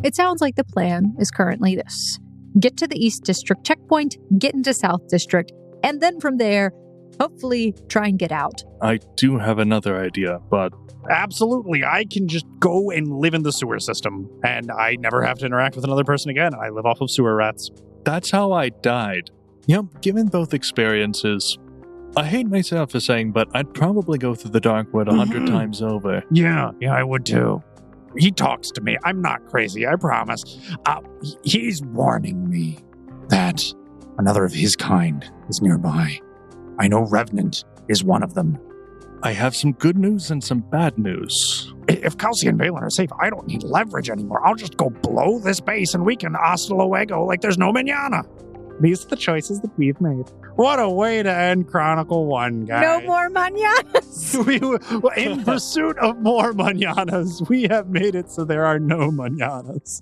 It sounds like the plan is currently this. Get to the East District checkpoint, get into South District, and then from there, hopefully try and get out. I do have another idea, but... Absolutely. I can just go and live in the sewer system, and I never have to interact with another person again. I live off of sewer rats. That's how I died. Yep, given both experiences, I hate myself for saying, but I'd probably go through the Darkwood 100 times over. Yeah, I would too. He talks to me. I'm not crazy, I promise. He's warning me that another of his kind is nearby. I know Revenant is one of them. I have some good news and some bad news. If Kelsey and Balin are safe, I don't need leverage anymore. I'll just go blow this base and we can hasta luego like there's no mañana. These are the choices that we've made. What a way to end Chronicle 1, guys. No more mañanas! In pursuit of more mañanas, we have made it so there are no mañanas.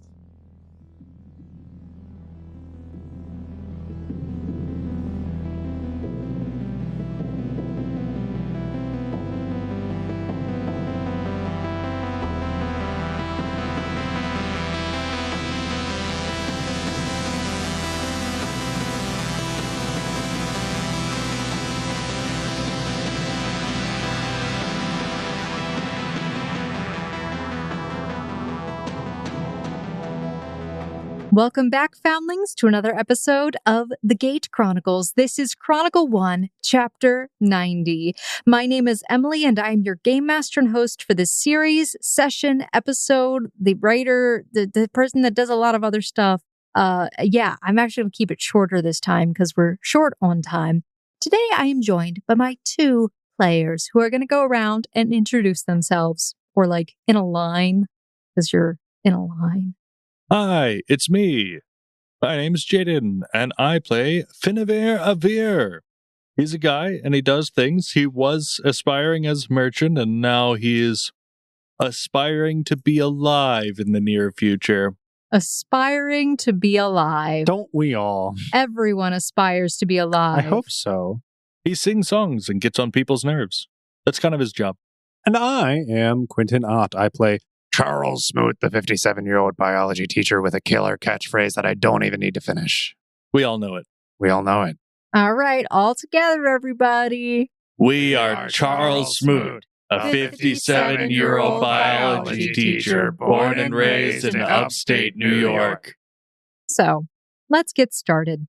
Welcome back, Foundlings, to another episode of The Gate Chronicles. This is Chronicle 1, Chapter 90. My name is Emily, and I am your Game Master and host for this series, session, episode, the writer, the person that does a lot of other stuff. I'm actually going to keep it shorter this time because we're short on time. Today, I am joined by my two players who are going to go around and introduce themselves, or like in a line, because you're in a line. Hi, it's me. My name's Jaden, and I play Finavir. He's a guy, and he does things. He was aspiring as merchant, and now he is aspiring to be alive in the near future. Aspiring to be alive. Don't we all? Everyone aspires to be alive. I hope so. He sings songs and gets on people's nerves. That's kind of his job. And I am Quentin Ott. I play Charles Smoot, the 57-year-old biology teacher with a killer catchphrase that I don't even need to finish. We all know it. We all know it. All right, all together, everybody. We are Charles Smoot, a 57-year-old biology teacher born and raised in upstate New York. So, let's get started.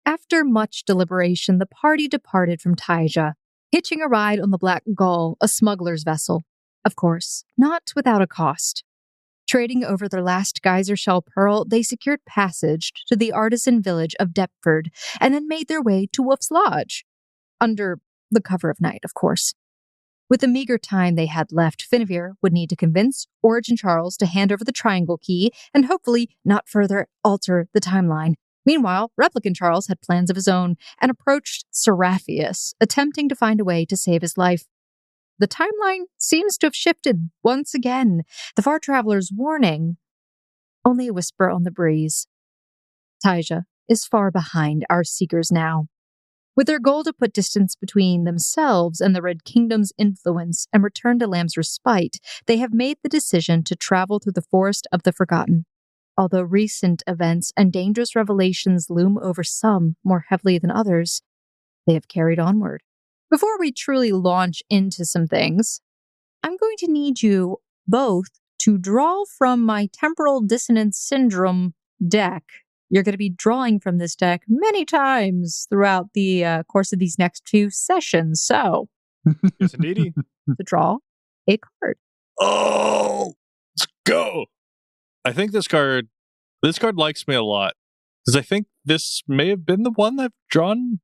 After much deliberation, the party departed from Tai'ja, hitching a ride on the Black Gull, a smuggler's vessel. Of course, not without a cost. Trading over their last Geysershell Pearl, they secured passage to the Artisan village of Depford and then made their way to Wolf's Lodge. Under the cover of night, of course. With the meager time they had left, Finavir would need to convince Are Charles to hand over the triangle key and hopefully not further alter the timeline. Meanwhile, Replicant Charles had plans of his own and approached Seraphius, attempting to find a way to save his life. The timeline seems to have shifted once again, the far traveler's warning, only a whisper on the breeze. Tai'ja is far behind our seekers now. With their goal to put distance between themselves and the Red Kingdom's influence and return to Lamb's Respite, they have made the decision to travel through the Forest of the Forgotten. Although recent events and dangerous revelations loom over some more heavily than others, they have carried onward. Before we truly launch into some things, I'm going to need you both to draw from my Temporal Dissonance Syndrome deck. You're going to be drawing from this deck many times throughout the course of these next few sessions. So, yes, indeedy. To draw a card. Oh, let's go. I think this card likes me a lot because I think this may have been the one I've drawn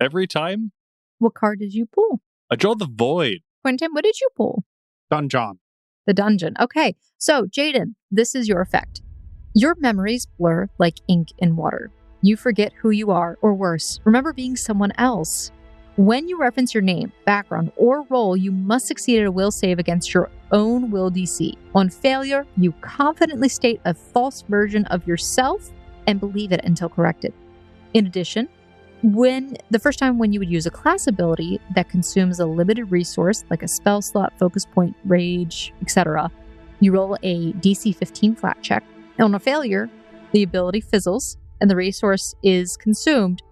every time. What card did you pull? I drew the Void. Quentin, what did you pull? Dungeon. The dungeon. Okay, so Jaden, this is your effect. Your memories blur like ink in water. You forget who you are, or worse, remember being someone else. When you reference your name, background, or role, you must succeed at a will save against your own will DC. On failure, you confidently state a false version of yourself and believe it until corrected. In addition, the first time when you would use a class ability that consumes a limited resource like a spell slot, focus point, rage, etc., you roll a DC 15 flat check, On a failure, the ability fizzles and the resource is consumed,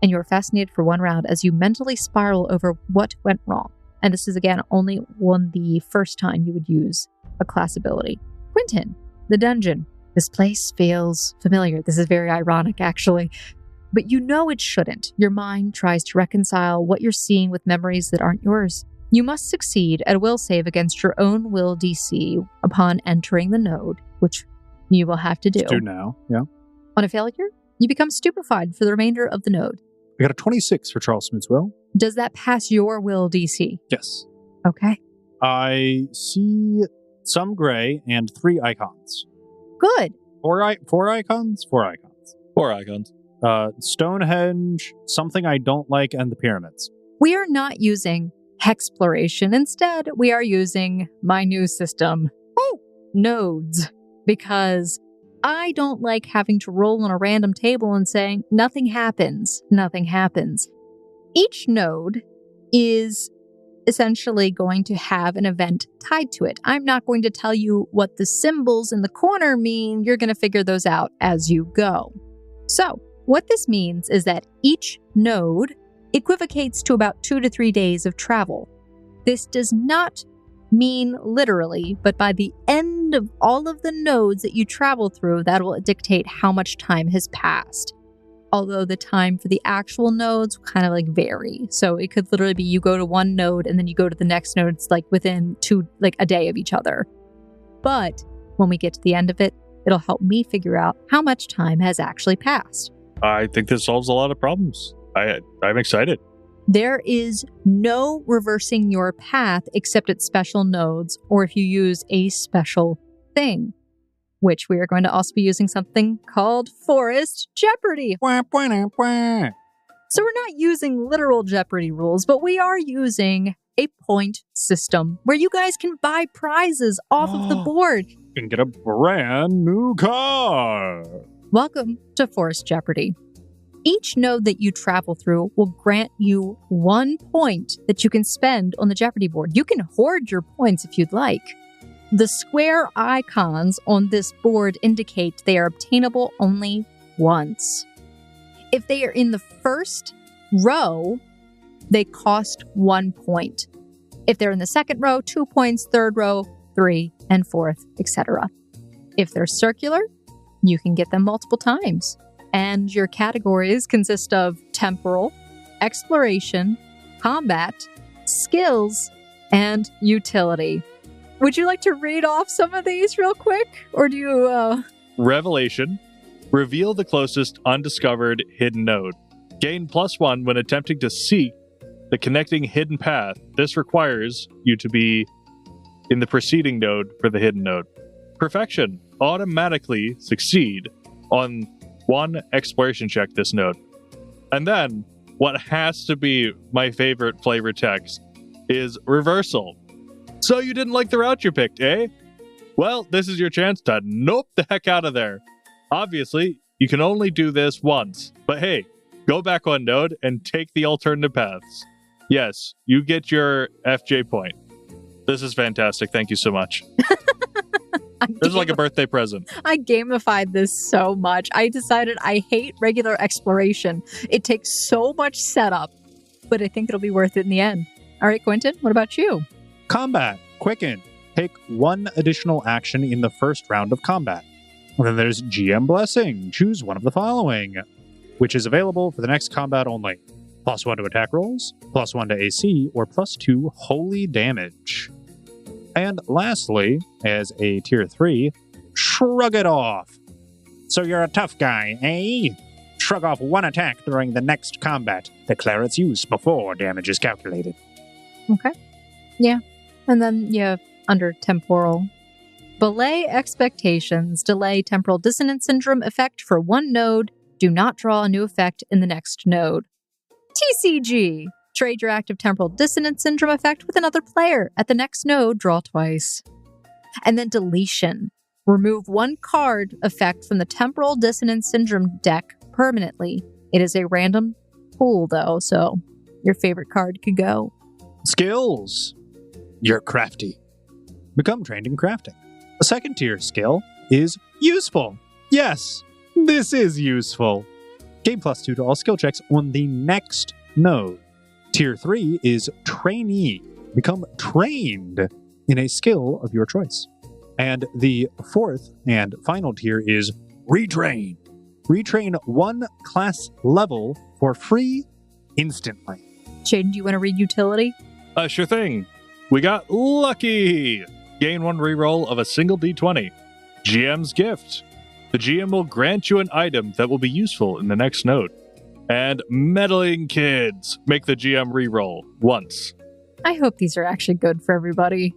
and you are fascinated for 1 round as you mentally spiral over what went wrong. And this is, again, only the first time you would use a class ability. Quentin, the dungeon. This place feels familiar. This is very ironic, actually. But you know it shouldn't. Your mind tries to reconcile what you're seeing with memories that aren't yours. You must succeed at a will save against your own will DC upon entering the node, which you will have to do. Do now, yeah. On a failure, you become stupefied for the remainder of the node. I got a 26 for Charles Smoot's will. Does that pass your will DC? Yes. Okay. I see some gray and 3 icons. Good. 4 icons? 4 icons. 4 icons. Stonehenge, something I don't like, and the pyramids. We are not using Hexploration. Instead, we are using my new system, nodes, because I don't like having to roll on a random table and saying, nothing happens, nothing happens. Each node is essentially going to have an event tied to it. I'm not going to tell you what the symbols in the corner mean. You're going to figure those out as you go. So, what this means is that each node equivocates to about 2 to 3 days of travel. This does not mean literally, but by the end of all of the nodes that you travel through, that will dictate how much time has passed. Although the time for the actual nodes kind of vary. So it could literally be you go to one node and then you go to the next node. It's within a day of each other. But when we get to the end of it, it'll help me figure out how much time has actually passed. I think this solves a lot of problems. I'm excited. There is no reversing your path except at special nodes or if you use a special thing, which we are going to also be using something called Forest Jeopardy. Wah, wah, wah. So we're not using literal Jeopardy rules, but we are using a point system where you guys can buy prizes off of the board. You can get a brand new car. Welcome to Forest Jeopardy. Each node that you travel through will grant you 1 point that you can spend on the Jeopardy board. You can hoard your points if you'd like. The square icons on this board indicate they are obtainable only once. If they are in the first row, they cost 1 point. If they're in the second row, 2 points, third row, 3, and fourth, etc. If they're circular, you can get them multiple times. And your categories consist of temporal, exploration, combat, skills, and utility. Would you like to read off some of these real quick? Or do you, Revelation. Reveal the closest undiscovered hidden node. Gain +1 when attempting to seek the connecting hidden path. This requires you to be in the preceding node for the hidden node. Perfection. Automatically succeed on 1 exploration check this node. And then, what has to be my favorite flavor text is reversal. So you didn't like the route you picked, eh? Well, this is your chance to nope the heck out of there. Obviously, you can only do this once. But hey, go back 1 node and take the alternative paths. Yes, you get your FJ point. This is fantastic. Thank you so much. This is like a birthday present. I gamified this so much. I decided I hate regular exploration. It takes so much setup, but I think it'll be worth it in the end. All right, Quentin, what about you? Combat. Quicken. Take 1 additional action in the first round of combat. And then there's GM Blessing. Choose one of the following, which is available for the next combat only. +1 to attack rolls, +1 to AC, or +2 holy damage. And lastly, as a tier 3, shrug it off. So you're a tough guy, eh? Shrug off 1 attack during the next combat. Declare its use before damage is calculated. Okay. Yeah. And then you have under Temporal. Belay expectations. Delay temporal dissonance syndrome effect for 1 node. Do not draw a new effect in the next node. TCG. Trade your active temporal dissonance syndrome effect with another player. At the next node, draw twice. And then deletion. Remove 1 card effect from the temporal dissonance syndrome deck permanently. It is a random pool, though, so your favorite card could go. Skills. You're crafty. Become trained in crafting. A second tier skill is Useful. Yes, this is useful. Gain +2 to all skill checks on the next node. Tier 3 is trainee. Become trained in a skill of your choice. And the fourth and final tier is retrain. Retrain 1 class level for free instantly. Jaden, do you want to read utility? Sure thing. We got lucky. Gain 1 reroll of a single d20. GM's gift. The GM will grant you an item that will be useful in the next node. And meddling kids. Make the GM reroll once. I hope these are actually good for everybody.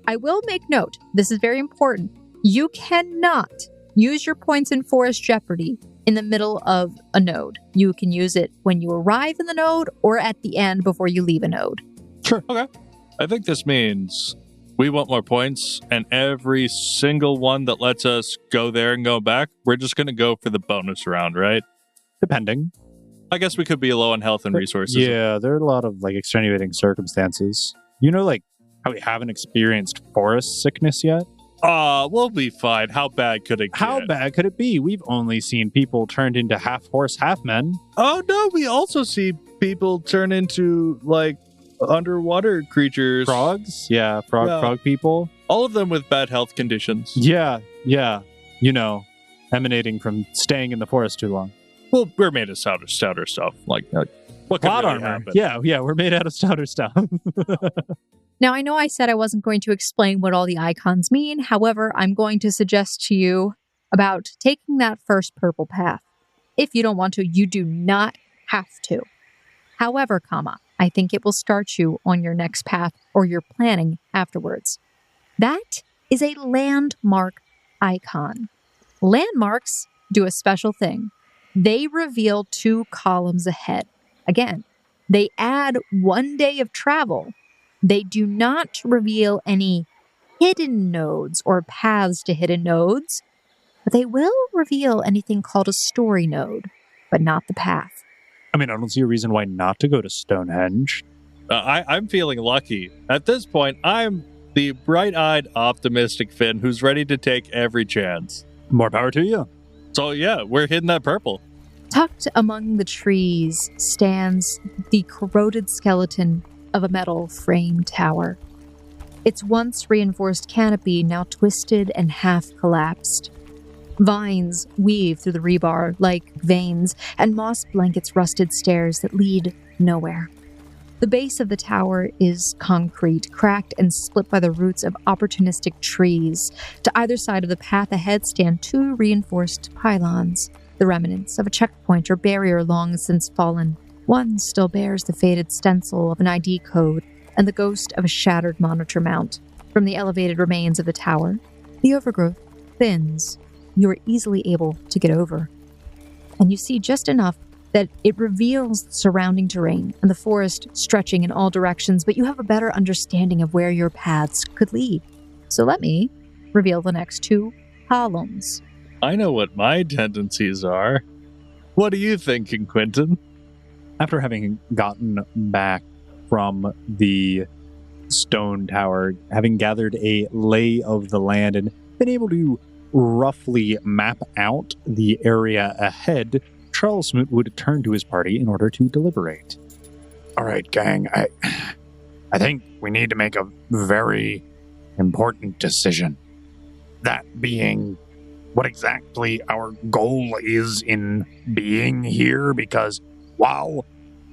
I will make note, this is very important. You cannot use your points in Forest Jeopardy in the middle of a node. You can use it when you arrive in the node or at the end before you leave a node. Sure. Okay. I think this means we want more points, and every single one that lets us go there and go back, we're just going to go for the bonus round, right? Depending. I guess we could be low on health and resources. Yeah, there are a lot of extenuating circumstances. You know, how we haven't experienced forest sickness yet? We'll be fine. How bad could it get? How bad could it be? We've only seen people turned into half horse, half men. Oh, no, we also see people turn into, underwater creatures. Frogs? Yeah, frog people. All of them with bad health conditions. Yeah. You know, emanating from staying in the forest too long. Well, we're made of stouter stuff. What could Plot really armor. happen? Yeah, we're made out of stouter stuff. Now, I know I said I wasn't going to explain what all the icons mean. However, I'm going to suggest to you about taking that first purple path. If you don't want to, you do not have to. However, I think it will start you on your next path or your planning afterwards. That is a landmark icon. Landmarks do a special thing. They reveal 2 columns ahead. Again, they add 1 day of travel. They do not reveal any hidden nodes or paths to hidden nodes, but they will reveal anything called a story node, but not the path. I mean, I don't see a reason why not to go to Stonehenge. I'm feeling lucky. At this point, I'm the bright-eyed, optimistic Finn who's ready to take every chance. More power to you. So yeah, we're hitting that purple. Tucked among the trees stands the corroded skeleton of a metal frame tower. Its once reinforced canopy now twisted and half collapsed. Vines weave through the rebar like veins, and moss blankets rusted stairs that lead nowhere. The base of the tower is concrete, cracked and split by the roots of opportunistic trees. To either side of the path ahead stand 2 reinforced pylons, the remnants of a checkpoint or barrier long since fallen. One still bears the faded stencil of an ID code and the ghost of a shattered monitor mount. From the elevated remains of the tower, the overgrowth thins. You are easily able to get over. And you see just enough that it reveals the surrounding terrain and the forest stretching in all directions, but you have a better understanding of where your paths could lead. So let me reveal the next 2 columns. I know what my tendencies are. What are you thinking, Quentin? After having gotten back from the stone tower, having gathered a lay of the land and been able to roughly map out the area ahead, Charles Smoot would turn to his party in order to deliberate. All right, gang, I think we need to make a very important decision. That being what exactly our goal is in being here, because while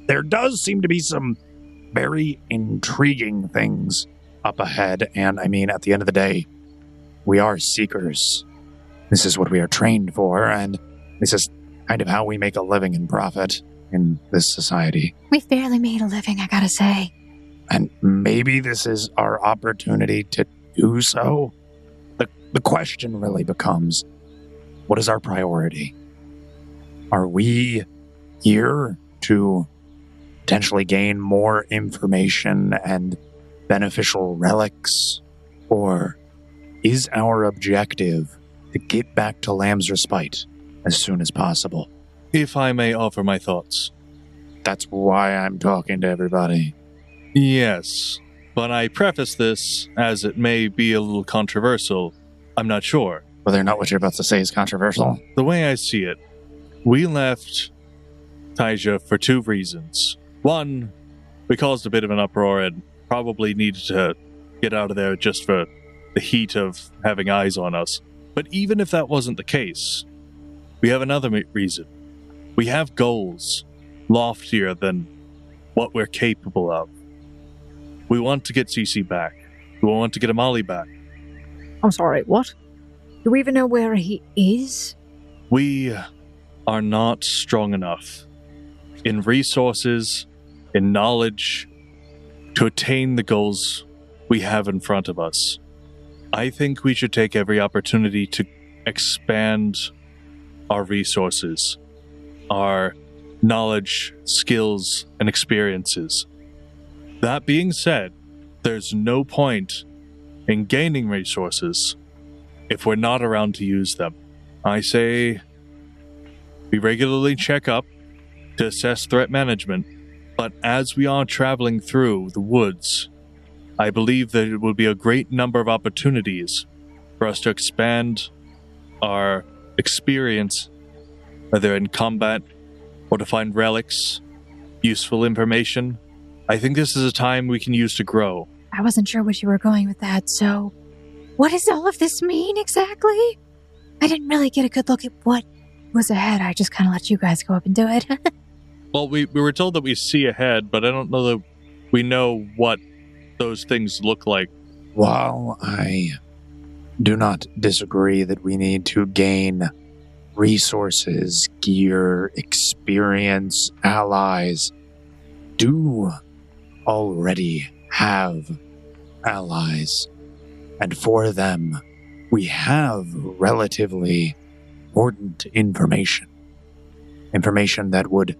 there does seem to be some very intriguing things up ahead, and I mean, at the end of the day, we are seekers. This is what we are trained for, and this is kind of how we make a living and profit in this society. We've barely made a living, I gotta say. And maybe this is our opportunity to do so. The question really becomes, what is our priority? Are we here to potentially gain more information and beneficial relics? Or is our objective to get back to Lamb's Respite as soon as possible? If I may offer my thoughts. That's why I'm talking to everybody. Yes, but I preface this as it may be a little controversial. I'm not sure. Whether or not what you're about to say is controversial. The way I see it, we left Tai'ja for 2 reasons. One, we caused a bit of an uproar and probably needed to get out of there just for the heat of having eyes on us. But even if that wasn't the case, we have another reason. We have goals loftier than what we're capable of. We want to get CC back. We want to get Amali back. I'm sorry, what? Do we even know where he is? We are not strong enough in resources, in knowledge, to attain the goals we have in front of us. I think we should take every opportunity to expand our resources, our knowledge, skills, and experiences. That being said, there's no point in gaining resources if we're not around to use them. I say we regularly check up to assess threat management, but as we are traveling through the woods, I believe that it will be a great number of opportunities for us to expand our experience, whether in combat or to find relics, useful information. I think this is a time we can use to grow. I wasn't sure where you were going with that, so what does all of this mean exactly? I didn't really get a good look at what was ahead. I just kind of let you guys go up and do it. Well, we were told that we see ahead, but I don't know that we know what those things look like. While I do not disagree that we need to gain resources, gear, experience, allies, do already have allies. And for them, we have relatively important information. Information that would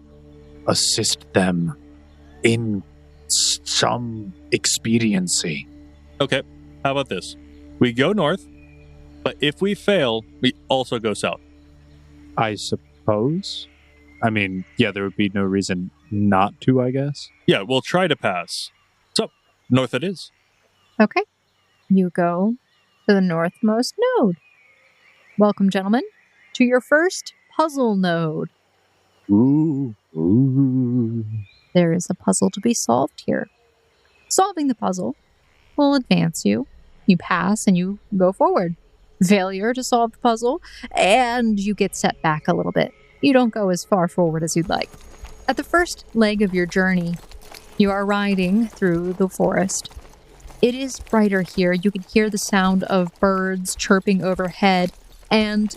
assist them in some expediency. Okay, how about this? We go north, but if we fail, we also go south. I suppose. I mean, yeah, there would be no reason not to, I guess. Yeah, we'll try to pass. So, north it is. Okay. You go to the northmost node. Welcome, gentlemen, to your first puzzle node. Ooh. There is a puzzle to be solved here. Solving the puzzle will advance you. You pass and you go forward. Failure to solve the puzzle, and you get set back a little bit. You don't go as far forward as you'd like. At the first leg of your journey, you are riding through the forest. It is brighter here. You can hear the sound of birds chirping overhead, and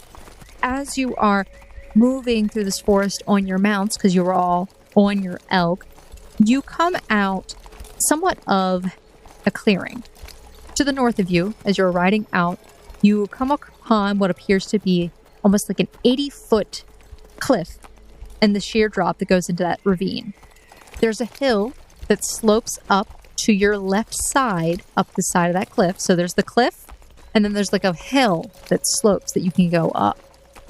as you are moving through this forest on your mounts, because you're all on your elk, you come out somewhat of a clearing. To the north of you, as you're riding out, you come upon what appears to be almost like an 80-foot cliff and the sheer drop that goes into that ravine. There's a hill that slopes up to your left side, up the side of that cliff. So there's the cliff, and then there's like a hill that slopes that you can go up.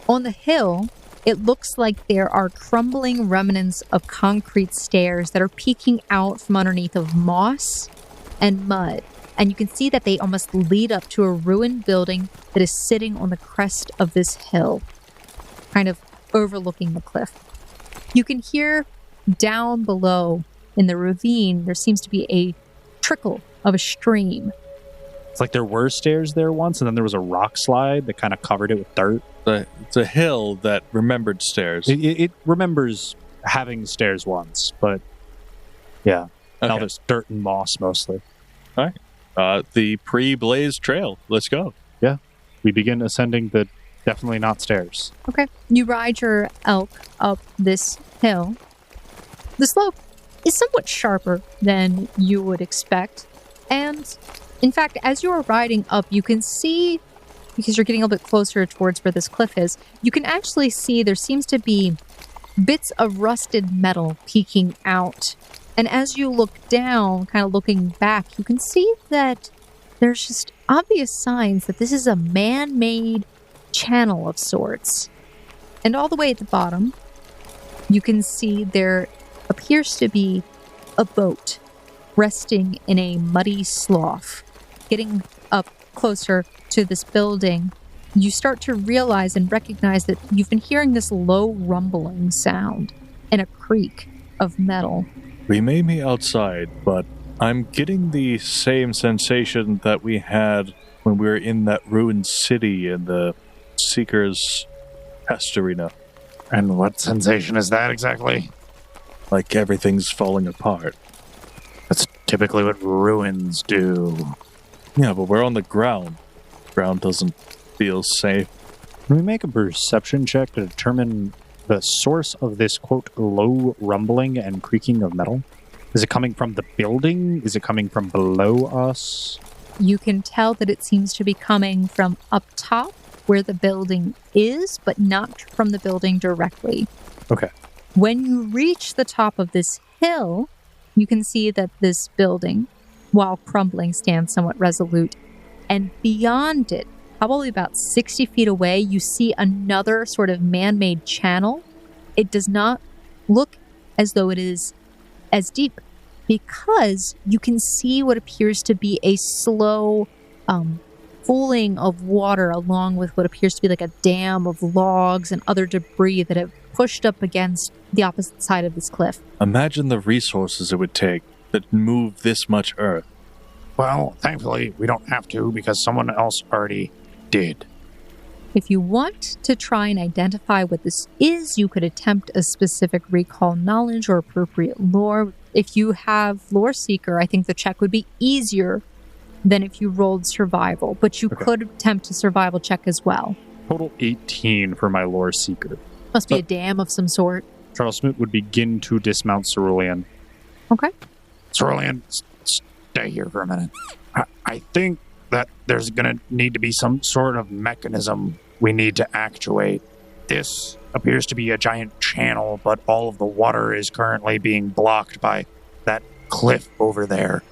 On the hill, it looks like there are crumbling remnants of concrete stairs that are peeking out from underneath of moss and mud. And you can see that they almost lead up to a ruined building that is sitting on the crest of this hill, kind of overlooking the cliff. You can hear down below in the ravine, there seems to be a trickle of a stream. It's like there were stairs there once, and then there was a rock slide that kind of covered it with dirt. It's a hill that remembered stairs. It remembers having stairs once, but yeah, now Okay. there's dirt and moss mostly. The pre-blazed trail. Let's go. We begin ascending the definitely not stairs. Okay. You ride your elk up this hill. The slope is somewhat sharper than you would expect. And in fact, as you are riding up, you can see, because you're getting a little bit closer towards where this cliff is, you can actually see there seems to be bits of rusted metal peeking out. And as you look down, kind of looking back, you can see that there's just obvious signs that this is a man-made channel of sorts. And all the way at the bottom, you can see there appears to be a boat resting in a muddy slough. Getting up closer to this building, you start to realize and recognize that you've been hearing this low rumbling sound and a creak of metal. We may be outside, but I'm getting the same sensation that we had when we were in that ruined city in the Seeker's test arena. And what sensation is that exactly? Like everything's falling apart. That's typically what ruins do. Yeah, but we're on the ground. Ground doesn't feel safe. Can we make a perception check to determine the source of this, quote, low rumbling and creaking of metal? Is it coming from the building? Is it coming from below us? You can tell that it seems to be coming from up top where the building is, but not from the building directly. Okay. When you reach the top of this hill, you can see that this building, while crumbling, stands somewhat resolute. And beyond it, probably about 60 feet away, you see another sort of man-made channel. It does not look as though it is as deep because you can see what appears to be a slow pooling of water along with what appears to be like a dam of logs and other debris that have pushed up against the opposite side of this cliff. Imagine the resources it would take to move this much earth. Well, thankfully, we don't have to because someone else already did. If you want to try and identify what this is, you could attempt a specific recall knowledge or appropriate lore. If you have Lore Seeker, I think the check would be easier than if you rolled survival, but you could attempt a survival check as well. Total 18 for my Lore Seeker. Must be a dam of some sort. Charles Smoot would begin to dismount Cerulean. Okay. Cerulean, stay here for a minute. I think that there's going to need to be some sort of mechanism we need to actuate. This appears to be a giant channel, but all of the water is currently being blocked by that cliff over there.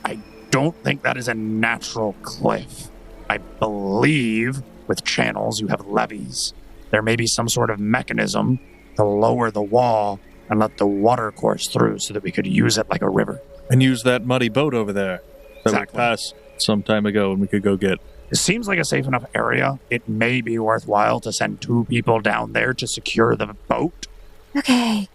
I don't think that is a natural cliff. I believe with channels you have levees. There may be some sort of mechanism to lower the wall and let the water course through so that we could use it like a river. And use that muddy boat over there that we passed some time ago and we could go get. It seems like a safe enough area. It may be worthwhile to send 2 people down there to secure the boat. Okay,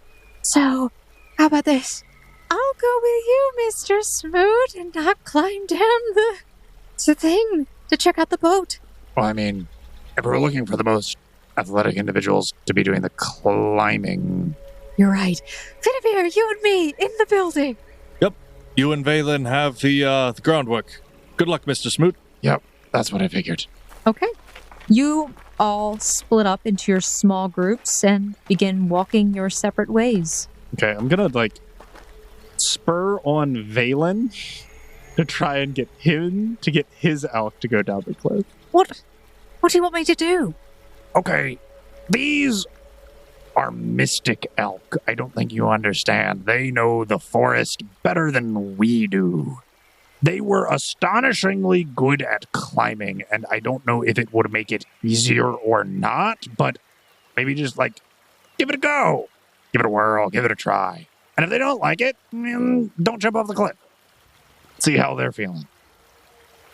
so how about this? I'll go with you, Mr. Smoot, and not climb down the thing to check out the boat. Well, I mean, if we're looking for the most athletic individuals to be doing the climbing. You're right. Finavir, you and me in the building. Yep. You and Valen have the groundwork. Good luck, Mr. Smoot. Yep, that's what I figured. Okay. You all split up into your small groups and begin walking your separate ways. Okay, I'm gonna, spur on Valen to try and get him to get his elk to go down the cliff. What do you want me to do? Okay, these are mystic elk. I don't think you understand. They know the forest better than we do. They were astonishingly good at climbing, and I don't know if it would make it easier or not, but maybe just, give it a go. Give it a whirl, give it a try. And if they don't like it, don't jump off the cliff. See how they're feeling.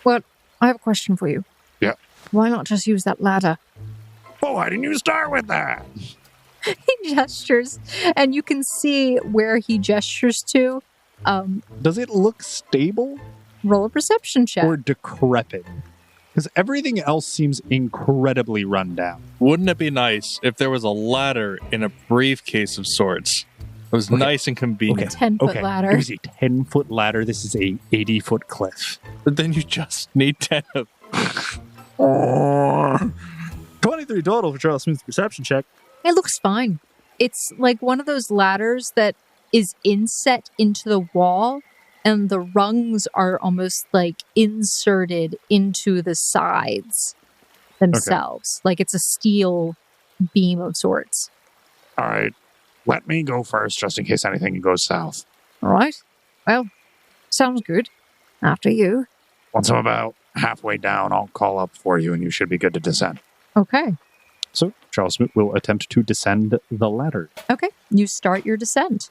Well, I have a question for you. Yeah. Why not just use that ladder? Oh, why didn't you start with that? He gestures, and you can see where he gestures to. Does it look stable? Roll a perception check. Or decrepit? Because everything else seems incredibly run down. Wouldn't it be nice if there was a ladder in a briefcase of sorts? It was nice and convenient. 10-foot ladder. It was a 10-foot ladder. This is a 80-foot cliff. But then you just need 10 of 23 total for Charles Smoot's perception check. It looks fine. It's like one of those ladders that is inset into the wall, and the rungs are almost inserted into the sides themselves. Like it's a steel beam of sorts. All right. Let me go first, just in case anything goes south. All right. Well, sounds good. After you. Once I'm about halfway down, I'll call up for you, and you should be good to descend. Okay. So, Charles Smoot will attempt to descend the ladder. Okay. You start your descent.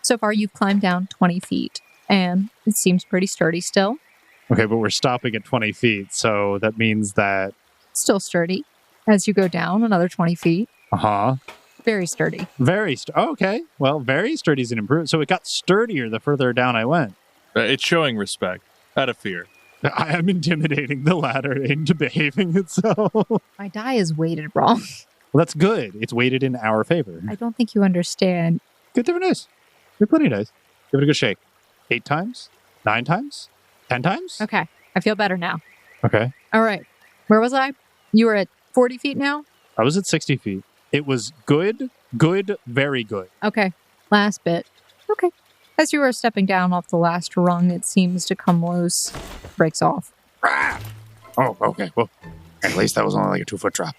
So far, you've climbed down 20 feet, and it seems pretty sturdy still. Okay, but we're stopping at 20 feet, so that means that Still sturdy. As you go down another 20 feet. Uh-huh. Very sturdy. Okay. Well, very sturdy is an improvement. So it got sturdier the further down I went. It's showing respect out of fear. I am intimidating the ladder into behaving itself. My die is weighted wrong. Well, that's good. It's weighted in our favor. I don't think you understand. Good different dice. There are plenty of dice. Give it a good shake. 8 times? 9 times? 10 times? Okay. I feel better now. Okay. All right. Where was I? You were at 40 feet now? I was at 60 feet. It was good, very good. Okay. Last bit. Okay. As you are stepping down off the last rung, it seems to come loose. Breaks off. Ah! Oh, okay. Well, at least that was only like a 2-foot drop.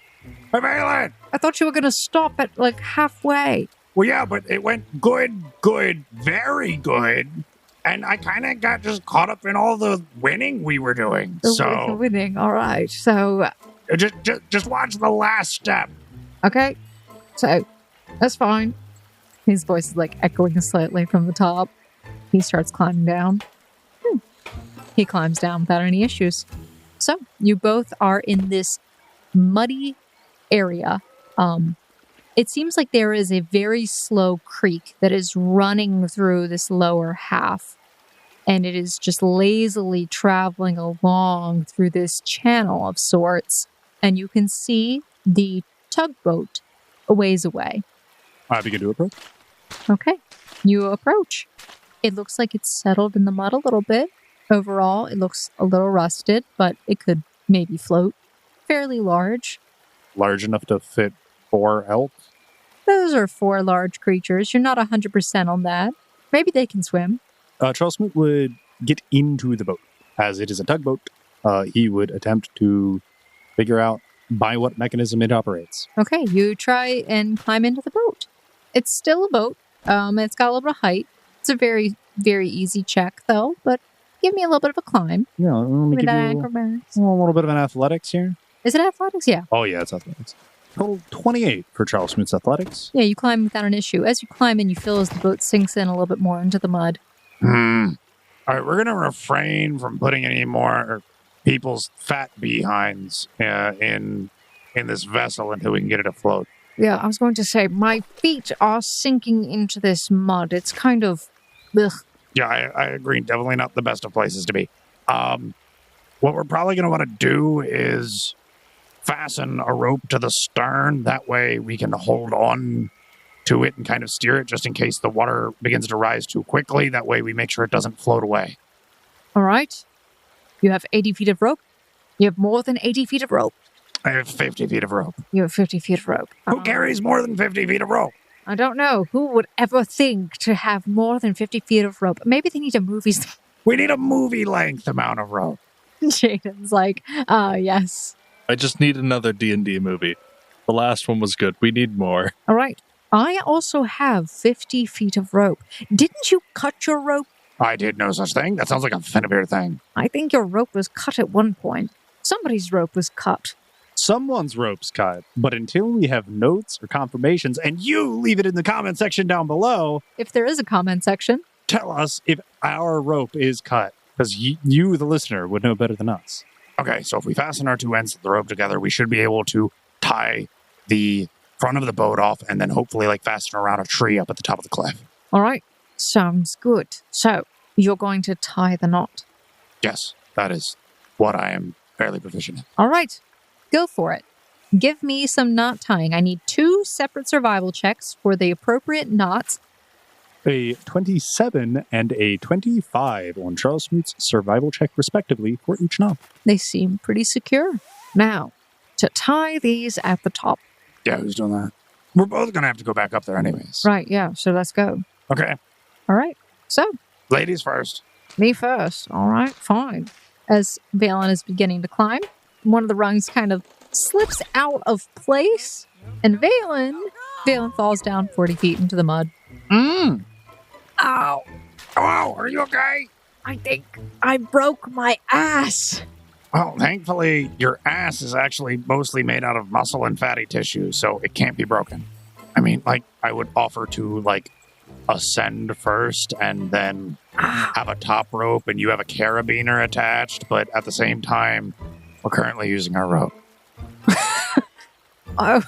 Hey, Valen! I thought you were going to stop at like halfway. Well, yeah, but it went good, very good. And I kind of got just caught up in all the winning we were doing. The winning. All right. So, just watch the last step. okay. So, that's fine. His voice is like echoing slightly from the top. He starts climbing down. He climbs down without any issues. So, you both are in this muddy area. It seems like there is a very slow creek that is running through this lower half. And it is just lazily traveling along through this channel of sorts. And you can see the tugboat a ways away. I begin to approach. Okay, you approach. It looks like it's settled in the mud a little bit. Overall, it looks a little rusted, but it could maybe float. Fairly large. Large enough to fit 4 elk. Those are 4 large creatures. You're not 100% on that. Maybe they can swim. Charles Smoot would get into the boat. As it is a tugboat, he would attempt to figure out by what mechanism it operates. Okay, you try and climb into the boat. It's still a boat. It's got a little bit of height. It's a very, very easy check, though, but give me a little bit of a climb. Yeah, let me give you a little bit of an athletics here. Is it athletics? Yeah. Oh, yeah, it's athletics. Total 28 for Charles Smoot's athletics. Yeah, you climb without an issue. As you climb in, you feel as the boat sinks in a little bit more into the mud. All right, we're going to refrain from putting any more people's fat behinds in this vessel until we can get it afloat. Yeah, I was going to say, my feet are sinking into this mud. It's kind of... ugh. Yeah, I agree. Definitely not the best of places to be. What we're probably going to want to do is fasten a rope to the stern. That way we can hold on to it and kind of steer it just in case the water begins to rise too quickly. That way we make sure it doesn't float away. All right. You have 80 feet of rope. You have more than 80 feet of rope. I have 50 feet of rope. You have 50 feet of rope. Who carries more than 50 feet of rope? I don't know. Who would ever think to have more than 50 feet of rope? Maybe they need a movie. We need a movie-length amount of rope. Jaden's like, yes. I just need another D&D movie. The last one was good. We need more. All right. I also have 50 feet of rope. Didn't you cut your rope? I did no such thing. That sounds like a Finavir thing. I think your rope was cut at one point. Somebody's rope was cut. Someone's rope's cut, but until we have notes or confirmations, and you leave it in the comment section down below, If there is a comment section. tell us if our rope is cut, because you, the listener, would know better than us. Okay, so if we fasten our 2 ends of the rope together, we should be able to tie the front of the boat off and then hopefully fasten around a tree up at the top of the cliff. All right. Sounds good. So, you're going to tie the knot. Yes, that is what I am fairly proficient in. All right. Go for it. Give me some knot tying. I need 2 separate survival checks for the appropriate knots. A 27 and a 25 on Charles Smoot's survival check, respectively, for each knot. They seem pretty secure. Now, to tie these at the top. Yeah, who's doing that? We're both going to have to go back up there anyways. Right, yeah, so let's go. Okay, All right. So, ladies first. me first. All right, fine. As Valen is beginning to climb, one of the rungs kind of slips out of place, and Valen falls down 40 feet into the mud. Ow. Ow! Hello, are you okay? I think I broke my ass. Well, thankfully, your ass is actually mostly made out of muscle and fatty tissue, so it can't be broken. I mean, I would offer to, ascend first and then have a top rope and you have a carabiner attached, but at the same time, we're currently using our rope. Oh,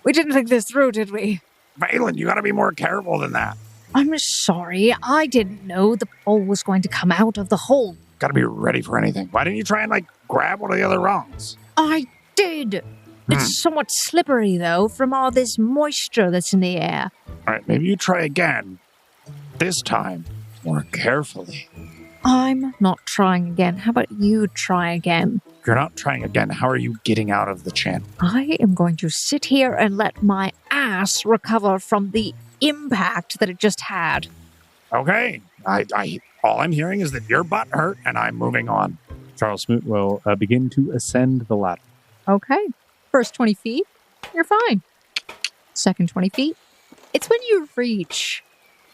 we didn't think this through, did we? Valen, you gotta be more careful than that. I'm sorry. I didn't know the pole was going to come out of the hole. Gotta be ready for anything. Why didn't you try and, grab one of the other rungs? I did. It's somewhat slippery, though, from all this moisture that's in the air. All right, maybe you try again. This time, more carefully. I'm not trying again. How about you try again? If you're not trying again, how are you getting out of the channel? I am going to sit here and let my ass recover from the impact that it just had. Okay. All I'm hearing is that your butt hurt, and I'm moving on. Charles Smoot will begin to ascend the ladder. Okay. First 20 feet, you're fine. Second 20 feet, it's when you reach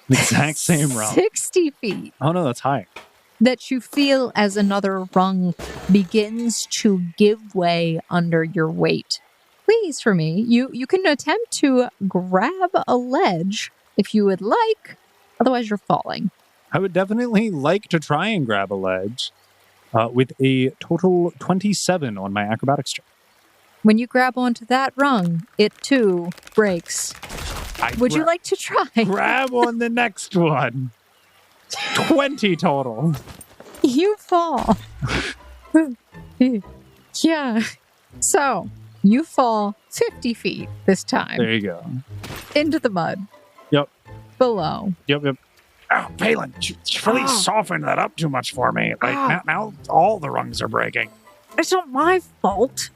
The exact same rung. 60 feet Oh no, that's high. that you feel as another rung begins to give way under your weight. Please, for me, you can attempt to grab a ledge if you would like, otherwise you're falling. I would definitely like to try and grab a ledge with a total 27 on my acrobatics check. When you grab onto that rung, it too breaks. Would you like to try? Grab on the next one. 20 total. You fall. Yeah. So, you fall 50 feet this time There you go. into the mud. Yep. Below. Yep. Oh, Valen, you really softened that up too much for me. Now all the rungs are breaking. It's not my fault.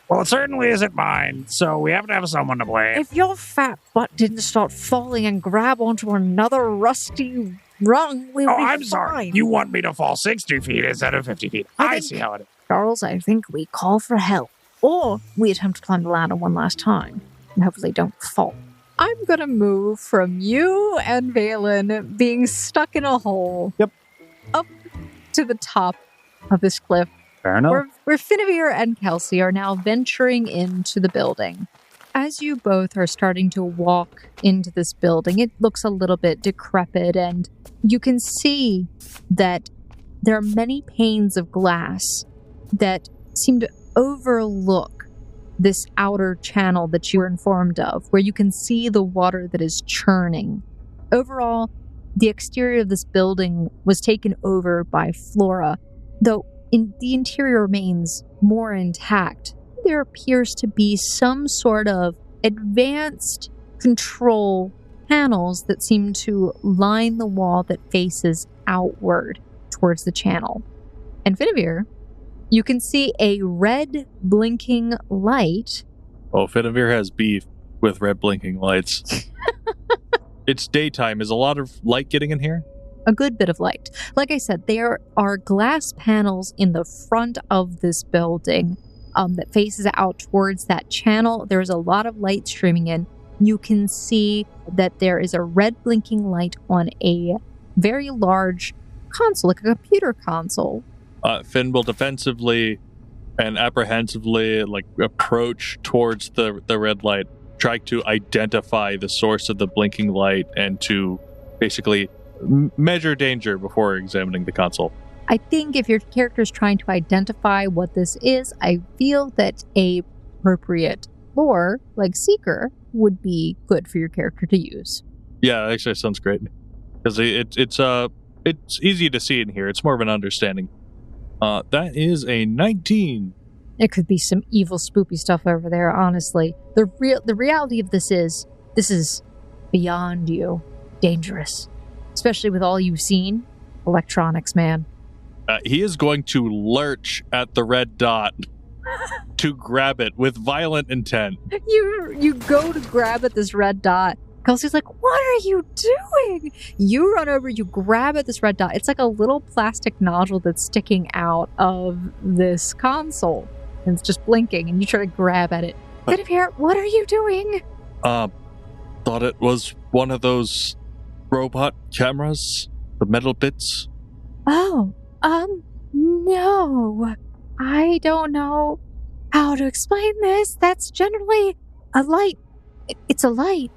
Well, it certainly isn't mine, so we have to have someone to blame. If your fat butt didn't start falling and grab onto another rusty rung, we would be I'm fine. sorry. You want me to fall 60 feet instead of 50 feet. I see how it is. Charles, I think we call for help. Or we attempt to climb the ladder one last time and hopefully don't fall. I'm going to move from you and Valen being stuck in a hole. Yep. Up to the top of this cliff. Fair enough. Where Finavir and Kelsey are now venturing into the building. As you both are starting to walk into this building, it looks a little bit decrepit, and you can see that there are many panes of glass that seem to overlook this outer channel that you were informed of, where you can see the water that is churning. Overall, the exterior of this building was taken over by flora, though the interior remains more intact. There appears to be some sort of advanced control panels that seem to line the wall that faces outward towards the channel. And Finavir, you can see a red blinking light. Oh, Finavir has beef with red blinking lights. It's daytime. Is a lot of light getting in here? A good bit of light. Like I said, there are glass panels in the front of this building that faces out towards that channel. There's a lot of light streaming in. You can see that there is a red blinking light on a very large console, like a computer console. Finn will defensively and apprehensively approach towards the red light, try to identify the source of the blinking light and to basically measure danger before examining the console. I think if your character is trying to identify what this is, I feel that a appropriate lore like Seeker would be good for your character to use. Yeah, actually, that sounds great because it's easy to see in here. It's more of an understanding. That is a 19. It could be some evil, spoopy stuff over there. Honestly, the reality of this is beyond you, dangerous. Especially with all you've seen. Electronics, man. He is going to lurch at the red dot to grab it with violent intent. You go to grab at this red dot. Kelsey's like, what are you doing? You run over, you grab at this red dot. It's like a little plastic nodule that's sticking out of this console. And it's just blinking, and you try to grab at it. Finavir, what are you doing? Thought it was one of those robot cameras, the metal bits. Oh, no. I don't know how to explain this. That's generally a light. It's a light,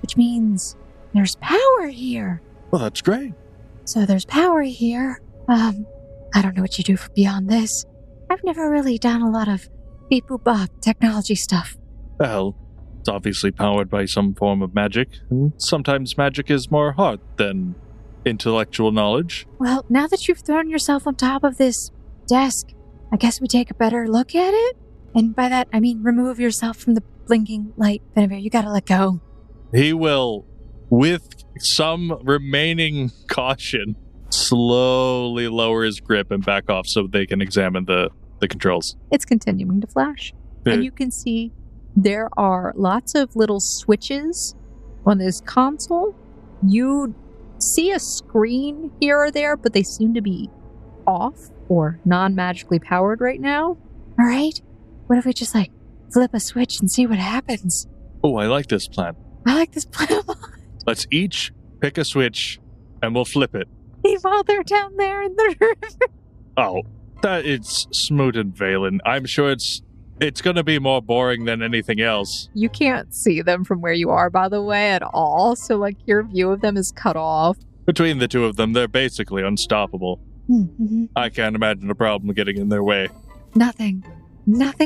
which means there's power here. Well, that's great. So there's power here. I don't know what you do for beyond this. I've never really done a lot of beep boop bop technology stuff. Well, it's obviously powered by some form of magic, and sometimes magic is more heart than intellectual knowledge. Well, now that you've thrown yourself on top of this desk, I guess we take a better look at it? And by that, I mean remove yourself from the blinking light. Finavir, you gotta let go. He will, with some remaining caution, slowly lower his grip and back off so they can examine the controls. It's continuing to flash. And you can see there are lots of little switches on this console. You see a screen here or there, but they seem to be off or non-magically powered right now. All right. What if we just flip a switch and see what happens? Oh, I like this plan. I like this plan a lot. Let's each pick a switch and we'll flip it. While they're down there in the river. Oh, that it's Smoot and Valen. I'm sure it's going to be more boring than anything else. You can't see them from where you are, by the way, at all. So, your view of them is cut off. Between the two of them, they're basically unstoppable. Mm-hmm. I can't imagine a problem getting in their way. Nothing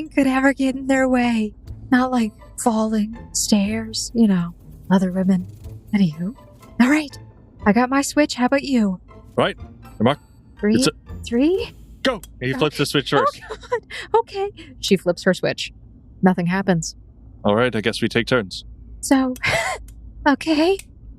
could ever get in their way. Not like falling stairs, other women. Anywho. All right. I got my switch. How about you? Right. Mark. Three? Go. He flips the switch first. Oh, God. Okay. She flips her switch. Nothing happens. All right. I guess we take turns. So, okay.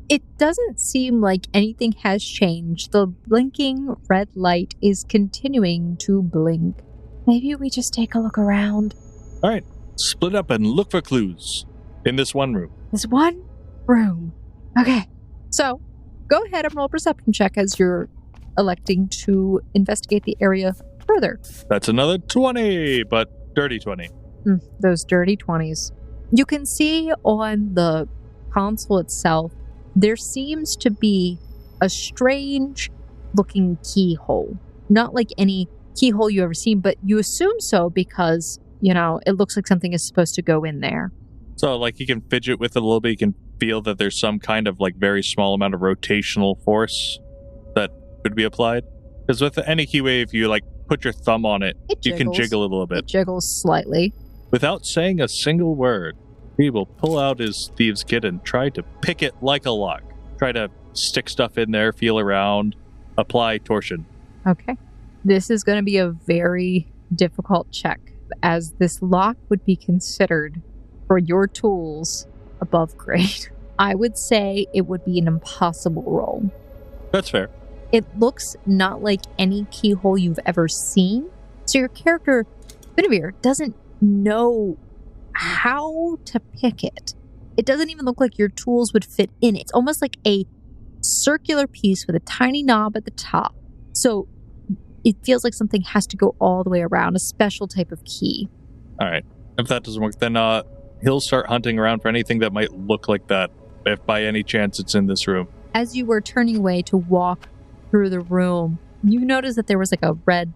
It doesn't seem like anything has changed. The blinking red light is continuing to blink. Maybe we just take a look around. All right. Split up and look for clues in this one room. This one room. Okay. So, go ahead and roll a perception check as you're electing to investigate the area further. That's another 20, but dirty 20. Those dirty 20s. You can see on the console itself, there seems to be a strange looking keyhole. Not like any keyhole you ever seen, but you assume so because, it looks like something is supposed to go in there. So, you can fidget with it a little bit. You can feel that there's some kind of, very small amount of rotational force that could be applied. Because with any keyway, if you, put your thumb on it, you can jiggle it a little bit. It jiggles slightly. Without saying a single word, he will pull out his thieves' kit and try to pick it like a lock. Try to stick stuff in there, feel around, apply torsion. Okay. This is going to be a very difficult check, as this lock would be considered, for your tools, above grade. I would say it would be an impossible roll. That's fair. It looks not like any keyhole you've ever seen. So your character, Finavir, doesn't know how to pick it. It doesn't even look like your tools would fit in it. It's almost like a circular piece with a tiny knob at the top. So it feels like something has to go all the way around, a special type of key. All right. If that doesn't work, then he'll start hunting around for anything that might look like that, if by any chance it's in this room. As you were turning away to walk through the room, you noticed that there was a red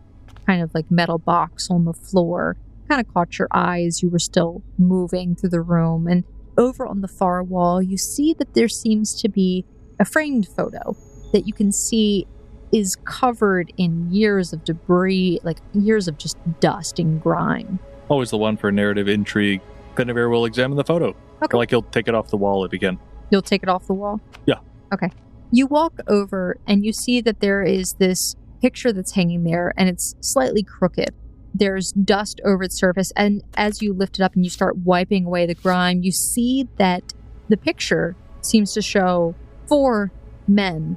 kind of metal box on the floor. Kind of caught your eye as you were still moving through the room. And over on the far wall, you see that there seems to be a framed photo that you can see is covered in years of debris, years of just dust and grime. Always the one for narrative intrigue. Finavir will examine the photo. Okay. Or he'll take it off the wall if he can. You'll take it off the wall? Yeah. Okay. You walk over and you see that there is this picture that's hanging there and it's slightly crooked. There's dust over its surface, and as you lift it up and you start wiping away the grime, you see that the picture seems to show 4 men,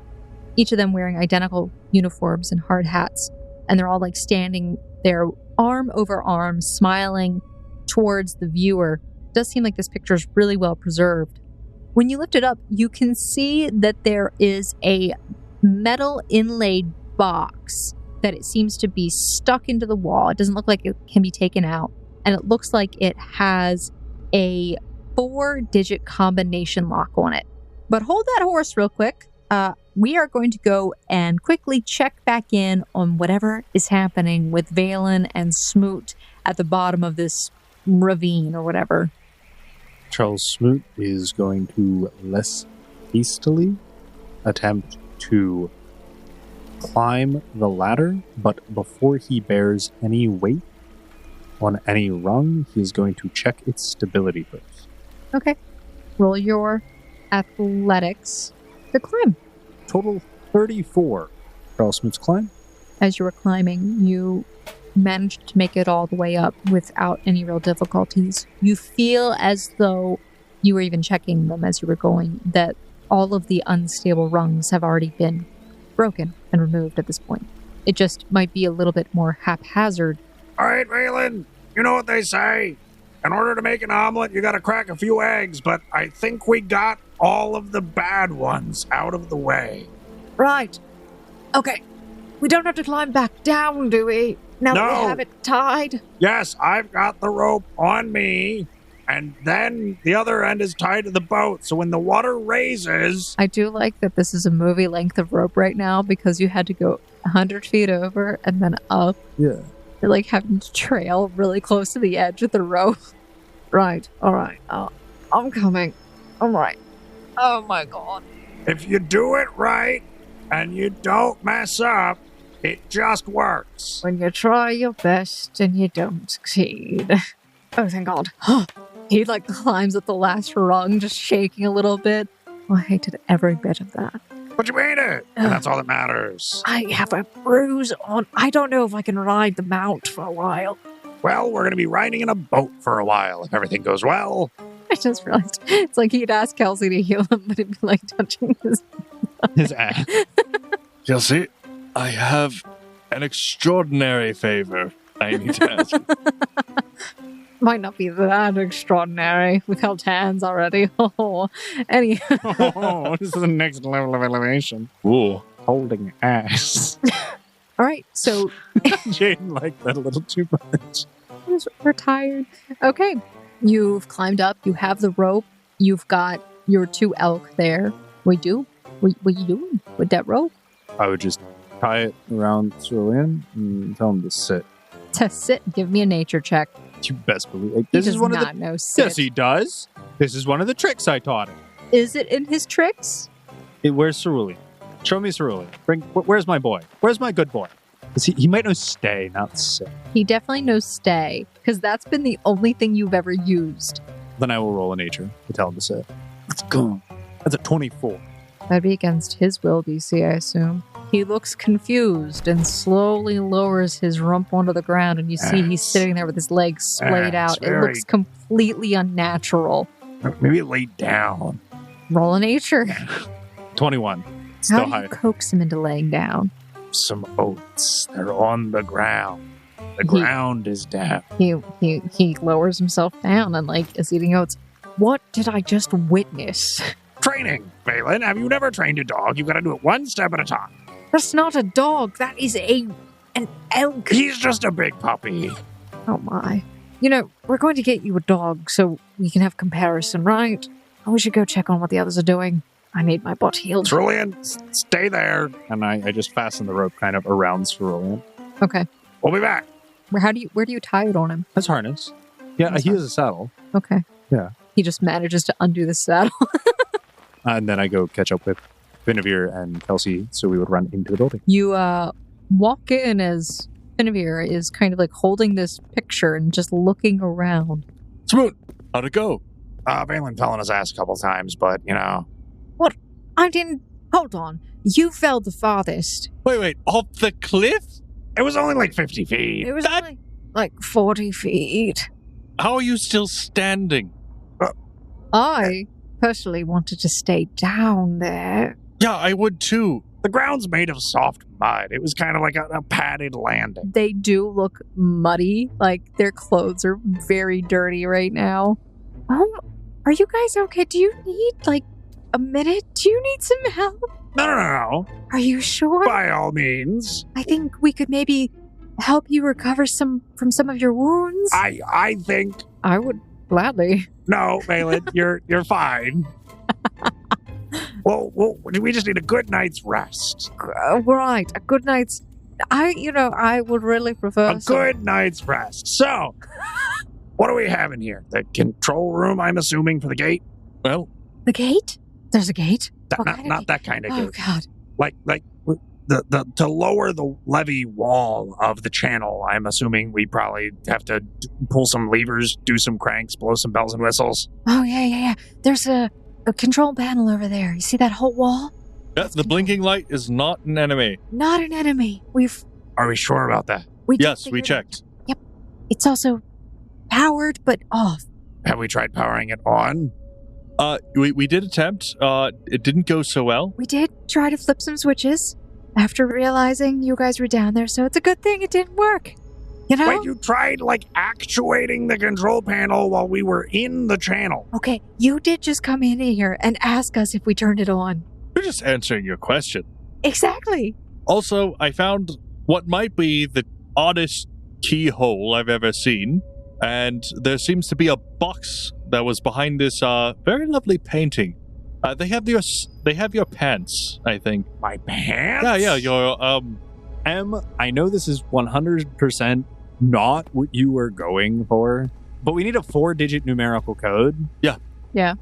each of them wearing identical uniforms and hard hats, and they're all standing there arm over arm, smiling towards the viewer. It does seem like this picture is really well preserved. When you lift it up, you can see that there is a metal inlaid box that it seems to be stuck into the wall. It doesn't look like it can be taken out. And it looks like it has a 4-digit combination lock on it. But hold that horse real quick. We are going to go and quickly check back in on whatever is happening with Valen and Smoot at the bottom of this ravine or whatever. Charles Smoot is going to less hastily attempt to climb the ladder, but before he bears any weight, on any rung, he's going to check its stability first. Okay. Roll your athletics to climb. Total 34. Charles Smoot's climb. As you were climbing, you managed to make it all the way up without any real difficulties. You feel as though you were even checking them as you were going, that all of the unstable rungs have already been broken and removed at this point. It just might be a little bit more haphazard. All right, Valen, you know what they say. In order to make an omelet, you gotta crack a few eggs, but I think we got all of the bad ones out of the way. Right. Okay. We don't have to climb back down, do we? Now that we have it tied? Yes, I've got the rope on me, and then the other end is tied to the boat, so when the water raises... I do like that this is a movie length of rope right now, because you had to go 100 feet over and then up. Yeah. You're like having to trail really close to the edge of the rope. Right. All right. I'm coming. All right. Oh my god. If you do it right, and you don't mess up, it just works. When you try your best and you don't succeed. Oh, thank God. He climbs up the last rung, just shaking a little bit. Oh, I hated every bit of that. But you made it, and that's all that matters. I have a bruise on. I don't know if I can ride the mount for a while. Well, we're going to be riding in a boat for a while, if everything goes well. I just realized it's like he'd ask Kelsey to heal him, but it'd be touching his ass. Kelsey, I have an extraordinary favor I need to ask you. Might not be that extraordinary. We've held hands already. Anyhow. This is the next level of elevation. Ooh. Holding ass. All right, so... Jane liked that a little too much. We're tired. Okay, you've climbed up. You have the rope. You've got your 2 elk there. What you doing with that rope? I would just tie it around Cerulean and tell him to sit. To sit? Give me a nature check. You best believe it. He does not know sit. Yes, he does. This is one of the tricks I taught him. Is it in his tricks? Where's Cerulean? Show me Cerulean. Where's my boy? Where's my good boy? He might know stay, not sit. He definitely knows stay, because that's been the only thing you've ever used. Then I will roll a nature to tell him to sit. Let's go. That's a 24. That'd be against his will DC, I assume. He looks confused and slowly lowers his rump onto the ground, and you see he's sitting there with his legs splayed out. It looks completely unnatural. Maybe lay down. Roll a nature. 21. Still How do you coax him into laying down? Some oats. They're on the ground. The ground is down. He lowers himself down and is eating oats. What did I just witness? Training, Valen. Have you never trained a dog? You've got to do it one step at a time. That's not a dog. That is an elk. He's just a big puppy. Oh my. We're going to get you a dog so we can have comparison, right? We should go check on what the others are doing. I need my butt healed. Cerulean, stay there. And I just fasten the rope kind of around Cerulean. Okay. We'll be back. Where do you tie it on him? That's harness. Yeah, he has a saddle. Okay. Yeah. He just manages to undo the saddle. And then I go catch up with Finavir and Kelsey, so we would run into the building. You walk in as Finavir is kind of holding this picture and just looking around. Smoot, how'd it go? Valen fell on his ass a couple times, but, What? I didn't... Hold on. You fell the farthest. Wait, off the cliff? It was only 50 feet. It was only 40 feet. How are you still standing? I personally wanted to stay down there. Yeah, I would too. The ground's made of soft mud. It was kind of like a padded landing. They do look muddy. Their clothes are very dirty right now. Are you guys okay? Do you need, a minute? Do you need some help? No. Are you sure? By all means. I think we could maybe help you recover from some of your wounds. I think... I would gladly. No, Valen, you're fine. Well, we just need a good night's rest. Right, a good night's... I would really prefer... A good night's rest. So, what do we have in here? The control room, I'm assuming, for the gate? Well... The gate? There's a gate? Not that kind of gate. Oh, God. Like to lower the levee wall of the channel, I'm assuming we probably have to pull some levers, do some cranks, blow some bells and whistles. Oh, yeah. There's a control panel over there. You see that whole wall? Yeah, the blinking light is not an enemy. Not an enemy. Are we sure about that? Yes, we checked. Yep. It's also powered, but off. Have we tried powering it on? We did attempt. It didn't go so well. We did try to flip some switches after realizing you guys were down there, so it's a good thing it didn't work. You know? Wait, you tried, actuating the control panel while we were in the channel. Okay, you did just come in here and ask us if we turned it on. We're just answering your question. Exactly. Also, I found what might be the oddest keyhole I've ever seen, and there seems to be a box that was behind this very lovely painting. They have your pants, I think. My pants? Yeah, your I know this is 100% not what you were going for, but we need a 4-digit numerical code. Yeah.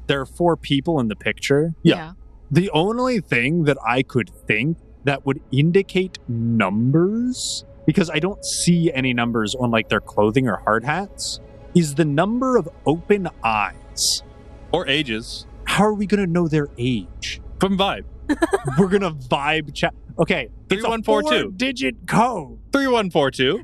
There are 4 people in the picture. Yeah. The only thing that I could think that would indicate numbers, because I don't see any numbers on their clothing or hard hats, is the number of open eyes. Or ages. How are we going to know their age? From Vibe. We're going to vibe chat. Okay. 3142. 4-digit code. 3142.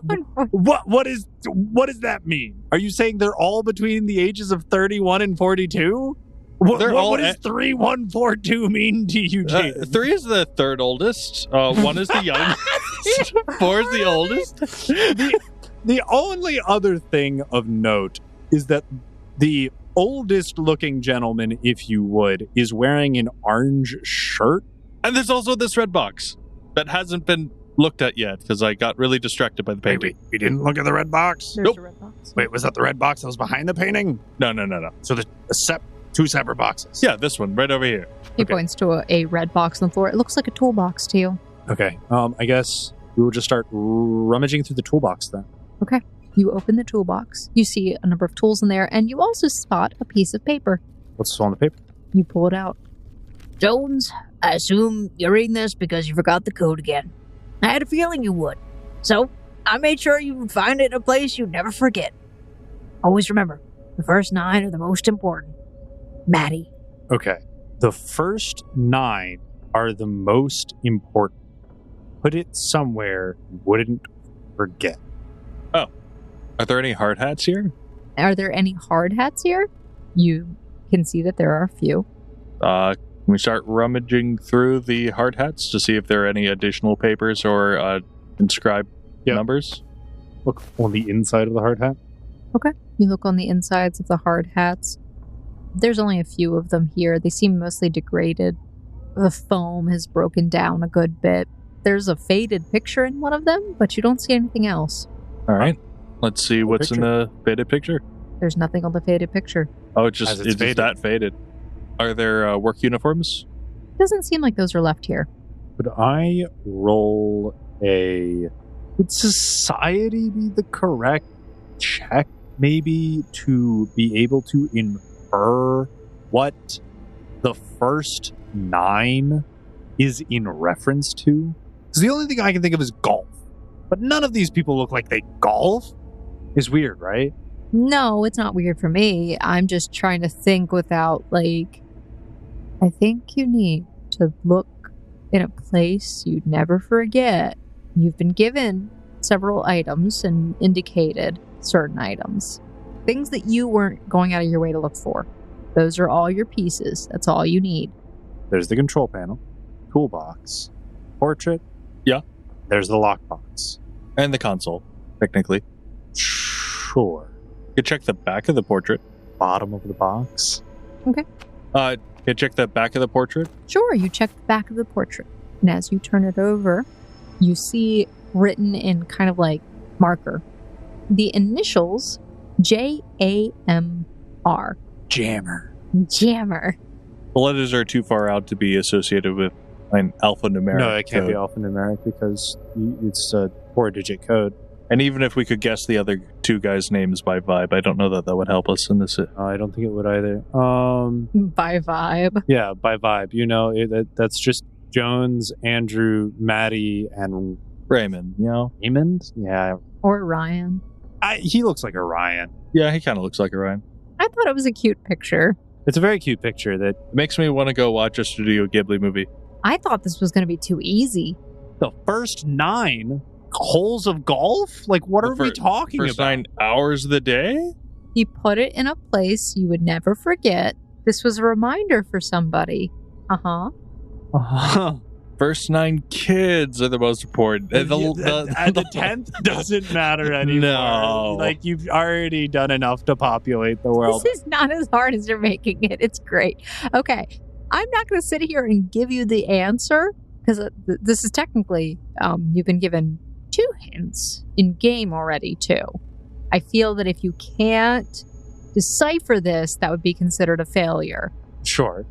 3142. What does that mean? Are you saying they're all between the ages of 31 and 42? What all does 3142 mean to you, Jason? 3 is the third oldest. 1 is the youngest. 4 is the oldest. The only other thing of note is that the oldest looking gentleman, if you would, is wearing an orange shirt. And there's also this red box that hasn't been looked at yet because I got really distracted by the painting. We didn't look at the red box? There's Nope. a red box. Wait, was that the red box that was behind the painting? No. So the 2 separate boxes. Yeah, this one right over here. He Okay. points to a red box on the floor. It looks like a toolbox to you. Okay. I guess we will just start rummaging through the toolbox then. You open the toolbox. You see a number of tools in there, and you also spot a piece of paper. What's on the paper? You pull it out. Jones, I assume you're reading this because you forgot the code again. I had a feeling you would. So, I made sure you would find it in a place you'd never forget. Always remember, the first 9 are the most important. Maddie. Okay. The first 9 are the most important. Put it somewhere you wouldn't forget. Are there any hard hats here? Are there any hard hats here? You can see that there are a few. Can we start rummaging through the hard hats to see if there are any additional papers or inscribed numbers? Look on the inside of the hard hat. You look on the insides of the hard hats. There's only a few of them here. They seem mostly degraded. The foam has broken down a good bit. There's a faded picture in one of them, but you don't see anything else. All right. Let's see what's in the faded picture. There's nothing on the faded picture. Oh, As it's it's just faded. that faded. Are there work uniforms? Doesn't seem like those are left here. Could I roll a... Would society be the correct check, maybe, to be able to infer what the first 9 is in reference to? Because the only thing I can think of is golf. But none of these people look like they golf. It's weird, right? No, it's not weird for me. I'm just trying to think without, I think you need to look in a place you'd never forget. You've been given several items and indicated certain items. Things that you weren't going out of your way to look for. Those are all your pieces. That's all you need. There's the control panel, toolbox, portrait. Yeah. There's the lockbox. And the console, technically. Sure. You could check the back of the portrait. Bottom of the box. You could check the back of the portrait. Sure, you check the back of the portrait. And as you turn it over, you see written in kind of like marker the initials J-A-M-R. Jammer. Jammer. The letters are too far out to be associated with an alphanumeric No, it can't be code. alphanumeric because it's a 4-digit code. And even if we could guess the other 2 guys' names by vibe, I don't know that would help us in this. I don't think it would either. By vibe. Yeah, by vibe. That's just Jones, Andrew, Maddie, and Raymond, you know? Raymond? Yeah. Or Ryan. He looks like a Ryan. Yeah, he kind of looks like a Ryan. I thought it was a cute picture. It's a very cute picture that It makes me want to go watch a Studio Ghibli movie. I thought this was going to be too easy. the first 9 holes of golf? Like, what are we talking First about? 9 hours of the day? He put it in a place you would never forget. This was a reminder for somebody. First 9 kids are the most important. And the 10th doesn't matter anymore. No. Like, you've already done enough to populate the world. This is not as hard as you're making it. It's great. Okay. I'm not going to sit here and give you the answer because this is technically, you've been given 2 hints in game already, too. I feel that if you can't decipher this, that would be considered a failure. Sure.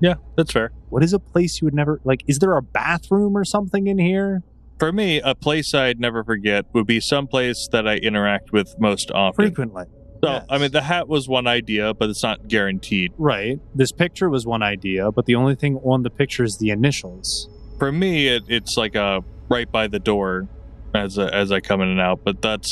Yeah, that's fair. What is a place you would never, like, is there a bathroom or something in here? For me, a place I'd never forget would be some place that I interact with most often. Frequently. So, Yes. I mean, the hat was one idea, but it's not guaranteed. Right. This picture was one idea, but the only thing on the picture is the initials. For me, it's like right by the door as I come in and out, but that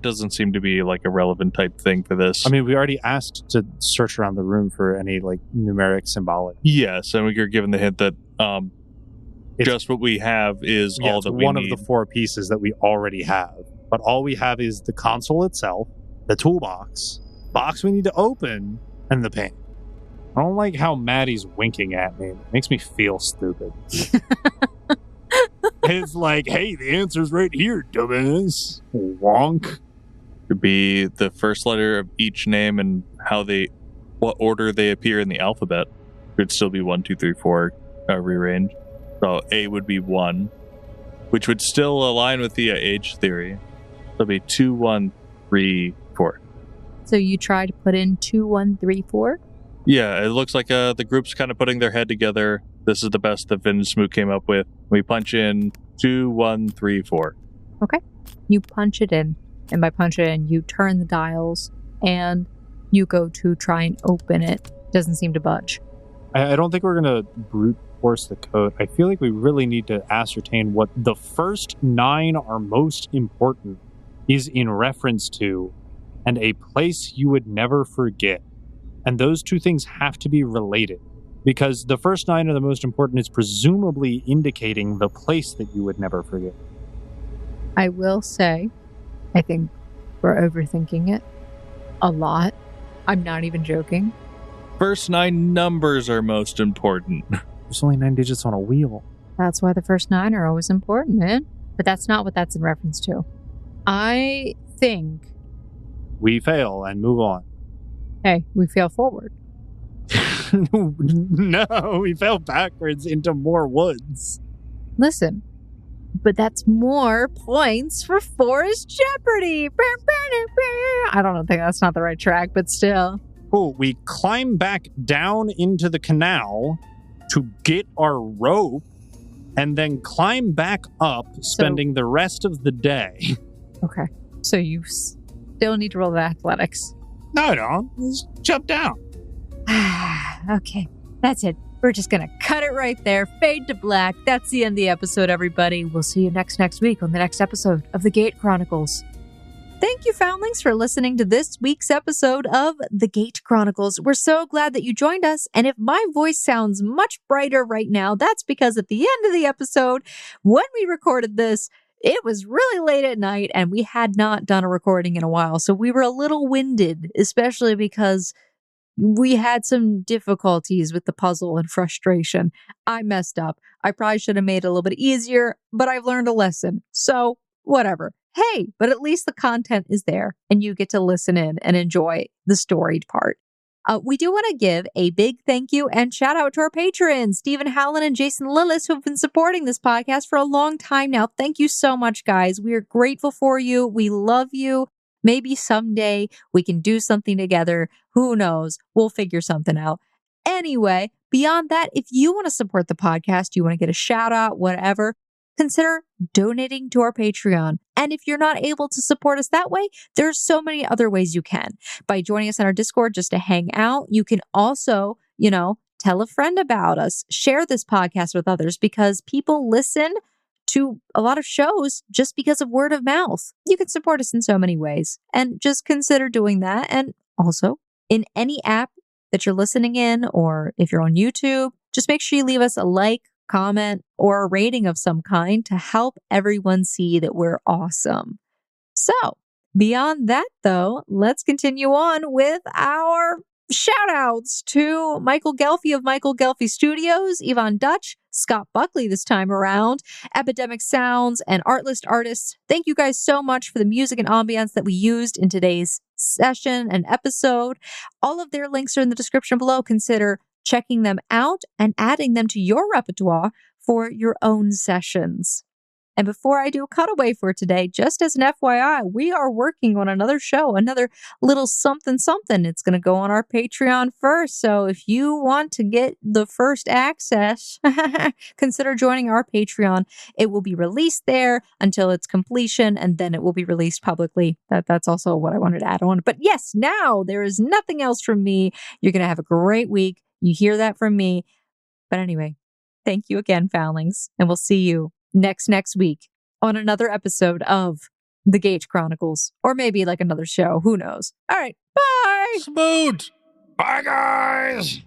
doesn't seem to be like a relevant type thing for this. I mean, we already asked to search around the room for any, like, numeric symbolic. yes, and we were given the hint that It's- just what we have is all it's that we one need. of the 4 pieces that we already have. But all we have is the console itself, the toolbox, box we need to open, and the paint. I don't like how Maddie's winking at me. It makes me feel stupid. It's like, hey, the answer's right here, dumbass. Wonk. Could be the first letter of each name and what order they appear in the alphabet. Could still be 1, 2, 3, 4 rearranged. So A would be 1, which would still align with the age theory. It'll be 2, 1, 3, 4. So you try to put in 2, 1, 3, 4? Yeah, it looks like the group's kind of putting their head together. This is the best that Vin and Smoot came up with. We punch in 2, 1, 3, 4. Okay. You punch it in. And by punch it in, you turn the dials and you go to try and open it. Doesn't seem to budge. I don't think we're going to brute force the code. I feel like we really need to ascertain what the first 9 are most important is in reference to, and a place you would never forget. And those 2 things have to be related, because the first 9 are the most important is presumably indicating the place that you would never forget. I will say, I think we're overthinking it a lot. I'm not even joking. First 9 numbers are most important. There's only 9 digits on a wheel. That's why the first 9 are always important, man. But that's not what that's in reference to. I think, We fail and move on. hey, we fail forward. No, we fell backwards into more woods. Listen, but that's more points for Forest Jeopardy. I don't think that's not the right track, but still. Oh, we climb back down into the canal to get our rope and then climb back up, spending the rest of the day. Okay. So you still need to roll the athletics. No, I don't. Just jump down. Okay. That's it. We're just going to cut it right there. Fade to black. That's the end of the episode, everybody. We'll see you next week on the next episode of The Gate Chronicles. Thank you, Foundlings, for listening to this week's episode of The Gate Chronicles. We're so glad that you joined us. And if my voice sounds much brighter right now, that's because at the end of the episode, when we recorded this, it was really late at night and we had not done a recording in a while. So we were a little winded, especially because we had some difficulties with the puzzle and frustration. I messed up. I probably should have made it a little bit easier, but I've learned a lesson. So whatever. Hey, but at least the content is there and you get to listen in and enjoy the storied part. We do want to give a big thank you and shout out to our patrons, Stephen Howland and Jason Lillis, who have been supporting this podcast for a long time now. Thank you so much, guys. We are grateful for you. We love you. Maybe someday we can do something together. Who knows? We'll figure something out. Anyway, beyond that, if you want to support the podcast, you want to get a shout out, whatever, consider donating to our Patreon. And if you're not able to support us that way, there's so many other ways you can. By joining us on our Discord just to hang out, you can also, tell a friend about us. Share this podcast with others because people listen to a lot of shows just because of word of mouth. You can support us in so many ways, and just consider doing that. And also, in any app that you're listening in, or if you're on YouTube, just make sure you leave us a like, comment, or a rating of some kind to help everyone see that we're awesome. So, beyond that, though, let's continue on with our shout outs to Michael Gelfie of Michael Gelfie Studios, Yvonne Dutch, Scott Buckley this time around, Epidemic Sounds, and Artlist Artists. Thank you guys so much for the music and ambience that we used in today's session and episode. All of their links are in the description below. Consider checking them out and adding them to your repertoire for your own sessions. And before I do a cutaway for today, just as an FYI, we are working on another show, another little something. It's going to go on our Patreon first. So if you want to get the first access, consider joining our Patreon. It will be released there until its completion, and then it will be released publicly. That's also what I wanted to add on. But yes, now there is nothing else from me. You're going to have a great week. You hear that from me. But anyway, thank you again, Foundlings, and we'll see you next week on another episode of the Gage Chronicles, or maybe like another show. Who knows? All right. Bye. Smoot! Bye, guys!